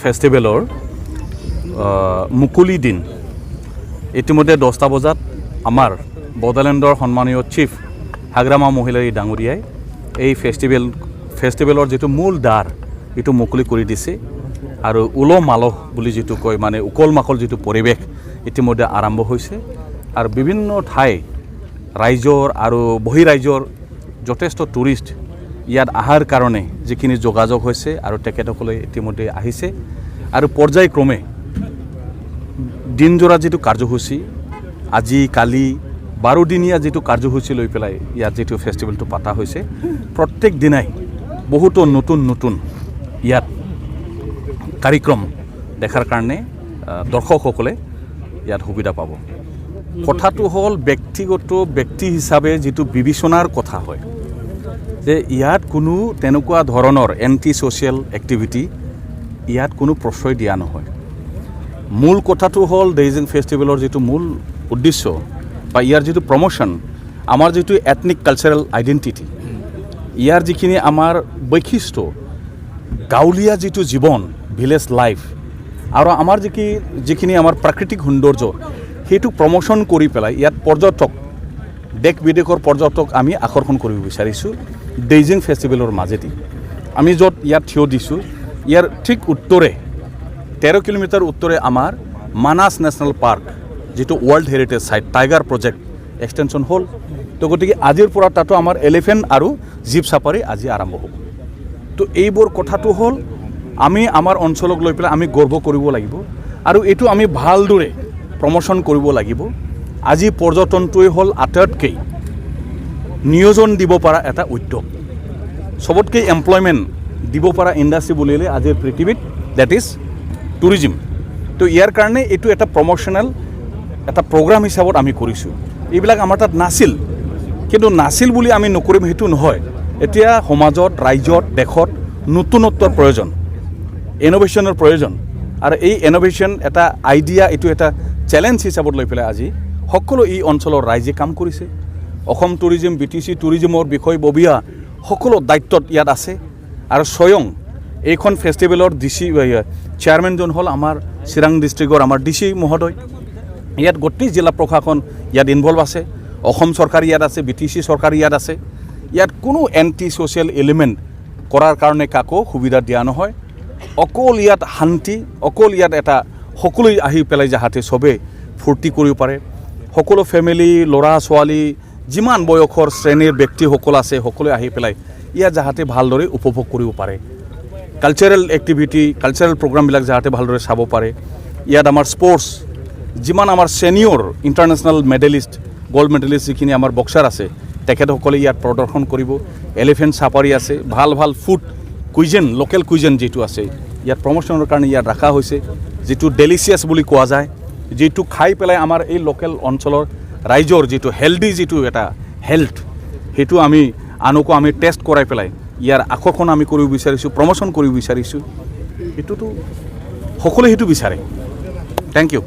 ফেষ্টিভেলৰ মুকলি দিন ইতিমধ্যে 10টা বজাত আমাৰ বডোলেণ্ডৰ সন্মানীয় চিফ হাগ্ৰামা মহিলাই ডাঙৰীয়াই এই ফেষ্টিভেলৰ যিটো মূল দ্বাৰ এইটো মুকলি কৰি দিছে আৰু উলহ মালহ বুলি যিটো কয় মানে উকল মাকল যিটো পৰিৱেশ ইতিমধ্যে আৰম্ভ হৈছে আৰু বিভিন্ন ঠাই ৰাইজৰ আৰু বহিৰাজ্যৰ যথেষ্ট টুৰিষ্ট ইয়াত আহাৰ কাৰণে যিখিনি যোগাযোগ হৈছে আৰু তেখেতসকলে ইতিমধ্যে আহিছে আৰু পৰ্যায়ক্ৰমে দিনজোৰা যিটো কাৰ্যসূচী আজি কালি 12 দিনীয়া যিটো কাৰ্যসূচী লৈ পেলাই ইয়াত যিটো ফেষ্টিভেলটো পাতা হৈছে প্ৰত্যেক দিনাই বহুতো নতুন ইয়াত কাৰ্যক্ৰম দেখাৰ কাৰণে দৰ্শকসকলে ইয়াত সুবিধা পাব। কথাটো হ'ল ব্যক্তি হিচাপে যিটো বিবেচনাৰ কথা হয় যে ইয়াত কোনো তেনেকুৱা ধৰণৰ এণ্টি ছ'চিয়েল এক্টিভিটি ইয়াত কোনো প্ৰশ্ৰয় দিয়া নহয়। মূল কথাটো হ'ল ডেইজিং ফেষ্টিভেলৰ যিটো মূল উদ্দেশ্য বা ইয়াৰ যিটো প্ৰমোশ্যন আমাৰ যিটো এথনিক কালচাৰেল আইডেণ্টিটি ইয়াৰ যিখিনি আমাৰ বৈশিষ্ট্য গাঁৱলীয়া যিটো জীৱন ভিলেজ লাইফ আৰু আমাৰ যিখিনি আমাৰ প্ৰাকৃতিক সৌন্দৰ্য সেইটো প্ৰমোশ্যন কৰি পেলাই ইয়াত পৰ্যটক দেশ বিদেশৰ পৰ্যটক আমি আকৰ্ষণ কৰিব বিচাৰিছোঁ ডেইজিং ফেষ্টিভেলৰ মাজেদি। আমি য'ত ইয়াত থিয় দিছোঁ ইয়াৰ ঠিক উত্তৰে 13 কিলোমিটাৰ উত্তৰে আমাৰ মানাস নেশ্যনেল পাৰ্ক যিটো ৱৰ্ল্ড হেৰিটেজ চাইট টাইগাৰ প্ৰজেক্ট এক্সটেনশ্যন হ'ল। তো গতিকে আজিৰ পৰা তাতো আমাৰ এলিফেণ্ট আৰু জীপ চাফাৰী আজি আৰম্ভ হ'ব। তো এইবোৰ কথাটো হ'ল আমি আমাৰ অঞ্চলক লৈ পেলাই আমি গৰ্ব কৰিব লাগিব আৰু এইটো আমি ভালদৰে প্ৰমোশ্যন কৰিব লাগিব। আজি পৰ্যটনটোৱে হ'ল আটাইতকৈ নিয়োজন দিব পৰা এটা উদ্যোগ, চবতকৈ এমপ্লয়মেণ্ট দিব পৰা ইণ্ডাষ্ট্ৰী বুলিলে আজিৰ পৃথিৱীত ডেট ইজ টুৰিজিম। তো ইয়াৰ কাৰণে এইটো এটা প্ৰমোশ্যনেল এটা প্ৰগ্ৰাম হিচাপত আমি কৰিছোঁ। এইবিলাক আমাৰ তাত নাছিল, কিন্তু নাছিল বুলি আমি নকৰিম সেইটো নহয়। এতিয়া সমাজত ৰাজ্যত দেশত নতুনত্বৰ প্ৰয়োজন, ইনোভেশ্যনৰ প্ৰয়োজন আৰু এই ইনোভেশ্যন এটা আইডিয়া এইটো এটা চেলেঞ্জ হিচাপত লৈ পেলাই আজি সকলো এই অঞ্চলৰ ৰাইজে কাম কৰিছে। অসম টুৰিজিম BTC টুৰিজিমৰ বিষয়ববীয়া সকলো দায়িত্বত ইয়াত আছে আৰু স্বয়ং এইখন ফেষ্টিভেলৰ চেয়াৰমেনজন হ'ল আমাৰ চিৰাং ডিষ্ট্ৰিক্টৰ আমাৰ DC মহোদয়। ইয়াত গোটেই জিলা প্ৰশাসন ইয়াত ইনভলভ আছে, অসম চৰকাৰ ইয়াত আছে, BTC চৰকাৰ ইয়াত আছে। ইয়াত কোনো এণ্টি ছ'চিয়েল এলিমেণ্ট কৰাৰ কাৰণে কাকো সুবিধা দিয়া নহয়। অকল ইয়াত শান্তি, অকল ইয়াত এটা সকলোৱে আহি পেলাই যাহাতে চবেই ফূৰ্তি কৰিব পাৰে। সকলো ফেমিলি ল'ৰা ছোৱালী যিমান বয়সৰ শ্ৰেণীৰ ব্যক্তিসকল আছে সকলোৱে আহি পেলাই ইয়াত যাহাতে ভালদৰে উপভোগ কৰিব পাৰে। কালচাৰেল এক্টিভিটি কালচাৰেল প্ৰগ্ৰামবিলাক যাহাতে ভালদৰে চাব পাৰে। ইয়াত আমাৰ স্পৰ্টছ যিমান আমাৰ senior international medallist gold medallist যিখিনি আমাৰ বক্সাৰ আছে তেখেতসকলে ইয়াত প্ৰদৰ্শন কৰিব। এলিফেণ্ট চাফাৰী আছে, ভাল ফুড কুইজেন লোকেল কুইজেন যিটো আছে ইয়াত প্ৰমোশ্যনৰ কাৰণে ইয়াত ৰখা হৈছে, যিটো ডেলিচিয়াছ বুলি কোৱা যায়, যিটো খাই পেলাই আমাৰ এই লোকেল অঞ্চলৰ ৰাইজৰ যিটো হেল্ডি যিটো এটা হেল্থ সেইটো আনকো আমি টেষ্ট কৰাই পেলাই ইয়াৰ আকৰ্ষণ আমি কৰিব বিচাৰিছোঁ, প্ৰমোশ্যন কৰিব বিচাৰিছোঁ। সেইটোতো সকলোৱে সেইটো বিচাৰে। Thank U.